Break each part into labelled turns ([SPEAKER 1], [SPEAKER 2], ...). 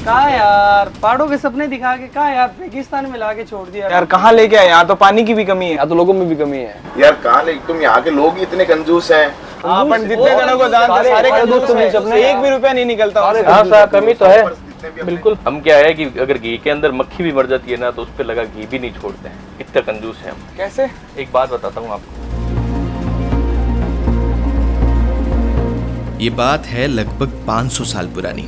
[SPEAKER 1] कहा यार, पहाड़ों के सपने दिखा के कहा यार रेगिस्तान में लाके छोड़ दिया
[SPEAKER 2] यार। कहाँ लेके आए, यहाँ तो पानी की भी कमी है, यहाँ तो लोगों में भी कमी है
[SPEAKER 3] यार। कहाँ ले, तुम यहाँ के लोग ही इतने कंजूस हैं।
[SPEAKER 2] अपन जितने जनों को दान दे सारे कंजूस हैं, एक भी रुपया नहीं निकलता।
[SPEAKER 4] हाँ सर, कमी तो है
[SPEAKER 3] बिल्कुल।
[SPEAKER 4] हम क्या है कि अगर घी के अंदर मक्खी भी मर जाती है ना तो उस पर लगा घी भी नहीं छोड़ते हैं, इतना कंजूस है हम।
[SPEAKER 2] कैसे?
[SPEAKER 4] एक बात बताता हूँ आपको।
[SPEAKER 5] ये बात है लगभग 500 साल पुरानी,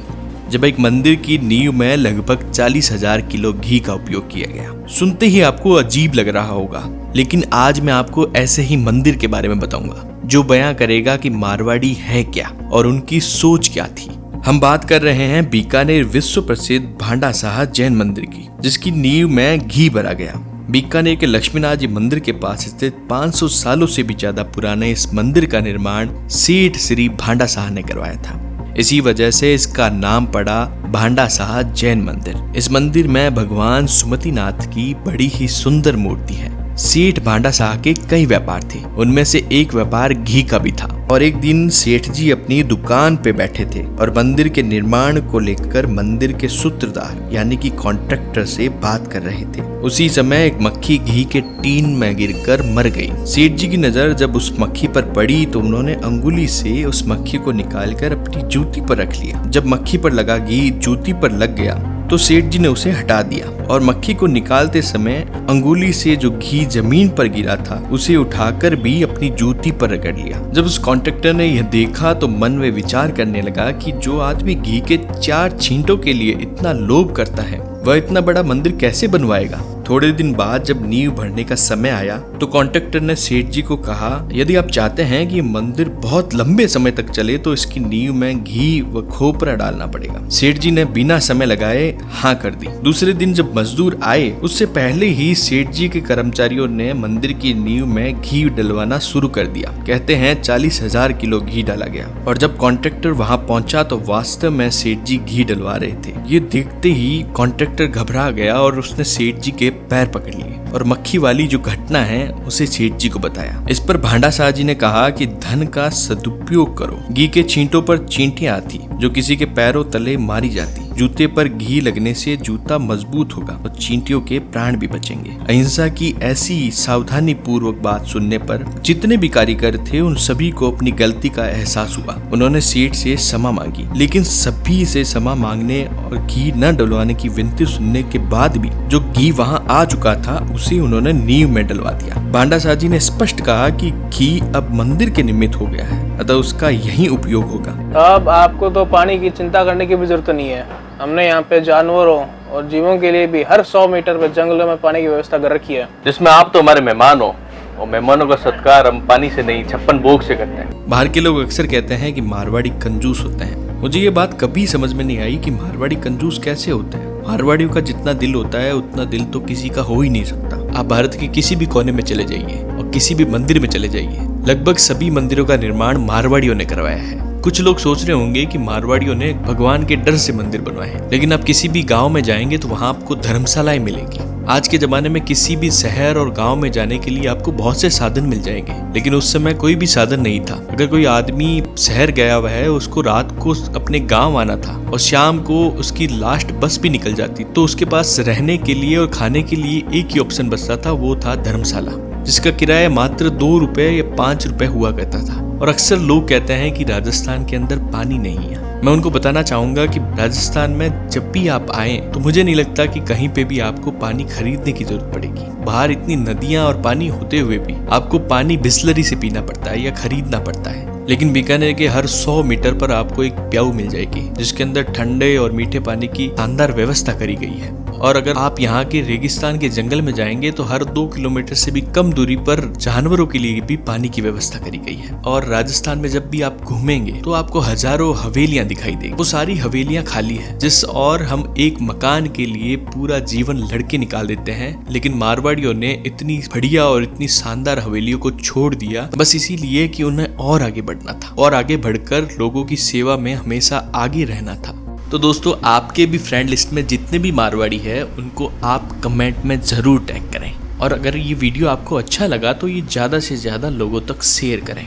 [SPEAKER 5] जब एक मंदिर की नींव में लगभग 40,000 किलो घी का उपयोग किया गया। सुनते ही आपको अजीब लग रहा होगा, लेकिन आज मैं आपको ऐसे ही मंदिर के बारे में बताऊंगा जो बयां करेगा कि मारवाड़ी है क्या और उनकी सोच क्या थी। हम बात कर रहे हैं बीकानेर विश्व प्रसिद्ध भांडा साहा जैन मंदिर की, जिसकी नींव में घी भरा गया। बीकानेर के लक्ष्मीनाथ जी मंदिर के पास स्थित 500 सालों से भी ज्यादा पुराने इस मंदिर का निर्माण सेठ श्री भांडा साहा ने करवाया था। इसी वजह से इसका नाम पड़ा भांडा साहा जैन मंदिर। इस मंदिर में भगवान सुमतिनाथ की बड़ी ही सुंदर मूर्ति है। सेठ भांडा साहा के कई व्यापार थे, उनमें से एक व्यापार घी का भी था। और एक दिन सेठ जी अपनी दुकान पे बैठे थे और मंदिर के निर्माण को लेकर मंदिर के सूत्रधार यानी कि कॉन्ट्रैक्टर से बात कर रहे थे। उसी समय एक मक्खी घी के टीन में गिरकर मर गई। सेठ जी की नजर जब उस मक्खी पर पड़ी तो उन्होंने अंगुली से उस मक्खी को निकालकर अपनी जूती पर रख लिया। जब मक्खी पर लगा घी जूती पर लग गया तो सेठ जी ने उसे हटा दिया और मक्खी को निकालते समय अंगुली से जो घी जमीन पर गिरा था उसे उठाकर भी अपनी जूती पर रगड़ लिया। जब उस कॉन्ट्रैक्टर ने यह देखा तो मन में विचार करने लगा कि जो आदमी घी के 4 छींटों के लिए इतना लोभ करता है वह इतना बड़ा मंदिर कैसे बनवाएगा। थोड़े दिन बाद जब नींव भरने का समय आया तो कॉन्ट्रैक्टर ने सेठ जी को कहा, यदि आप चाहते हैं कि मंदिर बहुत लंबे समय तक चले तो इसकी नींव में घी व खोपरा डालना पड़ेगा। सेठ जी ने बिना समय लगाए हाँ कर दी। दूसरे दिन जब मजदूर आए उससे पहले ही सेठ जी के कर्मचारियों ने मंदिर की नींव में घी डलवाना शुरू कर दिया। कहते हैं 40,000 किलो घी डाला गया और जब कॉन्ट्रैक्टर वहाँ पहुंचा तो वास्तव में सेठ जी घी डलवा रहे थे। ये देखते ही कॉन्ट्रैक्टर घबरा गया और उसने सेठ जी के पैर पकड़ लिए और मक्खी वाली जो घटना है उसे सेठ जी को बताया। इस पर भांडा साहा जी ने कहा कि धन का सदुपयोग करो। घी के छींटों पर चींटियां आती जो किसी के पैरों तले मारी जाती। जूते पर घी लगने से जूता मजबूत होगा और चींटियों के प्राण भी बचेंगे। अहिंसा की ऐसी सावधानी पूर्वक बात सुनने पर जितने भी कारीगर थे उन सभी को अपनी गलती का एहसास हुआ। उन्होंने सेठ से क्षमा मांगी, लेकिन सभी से क्षमा मांगने और घी न डलवाने की विनती सुनने के बाद भी जो घी वहां आ चुका था उसे उन्होंने नींव में डलवा दिया। भांडा साहा जी ने स्पष्ट कहा कि घी अब मंदिर के निमित्त हो गया है, अतः उसका यही उपयोग होगा।
[SPEAKER 1] अब आपको तो पानी की चिंता करने की भी जरूरत नहीं है। हमने यहाँ पे जानवरों और जीवों के लिए भी हर 100 मीटर पर जंगलों में पानी की व्यवस्था कर रखी है,
[SPEAKER 4] जिसमें आप तो हमारे मेहमान हो और मेहमानों का सत्कार हम पानी से नहीं 56 भोग से करते हैं।
[SPEAKER 5] बाहर के लोग अक्सर कहते हैं कि मारवाड़ी कंजूस होते हैं। मुझे ये बात कभी समझ में नहीं आई कि मारवाड़ी कंजूस कैसे होते हैं। मारवाड़ियों का जितना दिल होता है उतना दिल तो किसी का हो ही नहीं सकता। आप भारत के किसी भी कोने में चले जाइए और किसी भी मंदिर में चले जाइए, लगभग सभी मंदिरों का निर्माण मारवाड़ियों ने करवाया है। कुछ लोग सोच रहे होंगे कि मारवाड़ियों ने भगवान के डर से मंदिर बनवाए हैं, लेकिन आप किसी भी गांव में जाएंगे तो वहां आपको धर्मशालाएं मिलेंगी। आज के जमाने में किसी भी शहर और गांव में जाने के लिए आपको बहुत से साधन मिल जाएंगे, लेकिन उस समय कोई भी साधन नहीं था। अगर कोई आदमी शहर गया हुआ है, उसको रात को अपने गांव आना था और शाम को उसकी लास्ट बस भी निकल जाती, तो उसके पास रहने के लिए और खाने के लिए एक ही ऑप्शन बचता था, वो था धर्मशाला, जिसका किराया मात्र 2 रुपए या 5 रुपए हुआ करता था। और अक्सर लोग कहते हैं कि राजस्थान के अंदर पानी नहीं है। मैं उनको बताना चाहूंगा कि राजस्थान में जब भी आप आए तो मुझे नहीं लगता कि कहीं पे भी आपको पानी खरीदने की जरूरत पड़ेगी। बाहर इतनी नदियां और पानी होते हुए भी आपको पानी बिस्लरी से पीना पड़ता है या खरीदना पड़ता है। लेकिन बीकानेर के हर 100 मीटर पर आपको एक प्याऊ मिल जाएगी जिसके अंदर ठंडे और मीठे पानी की शानदार व्यवस्था करी गई है। और अगर आप यहाँ के रेगिस्तान के जंगल में जाएंगे तो हर 2 किलोमीटर से भी कम दूरी पर जानवरों के लिए भी पानी की व्यवस्था करी गई है। और राजस्थान में जब भी आप घूमेंगे तो आपको हजारों हवेलियां दिखाई देगी। वो सारी हवेलियां खाली है, जिस और हम एक मकान के लिए पूरा जीवन लड़के निकाल देते हैं, लेकिन मारवाड़ियों ने इतनी बढ़िया और इतनी शानदार हवेलियों को छोड़ दिया बस इसीलिए कि उन्हें और आगे बढ़ना था और आगे बढ़कर लोगों की सेवा में हमेशा आगे रहना था। तो दोस्तों, आपके भी फ्रेंड लिस्ट में जितने भी मारवाड़ी है उनको आप कमेंट में जरूर टैग करें, और अगर ये वीडियो आपको अच्छा लगा तो ये ज्यादा से ज्यादा लोगों तक शेयर करें।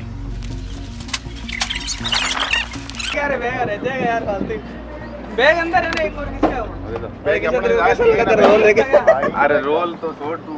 [SPEAKER 2] बैग अंदर है ना, एक और किसका है वो?
[SPEAKER 3] बैग अपने रोल लेके, अरे रोल तो छोड़ तू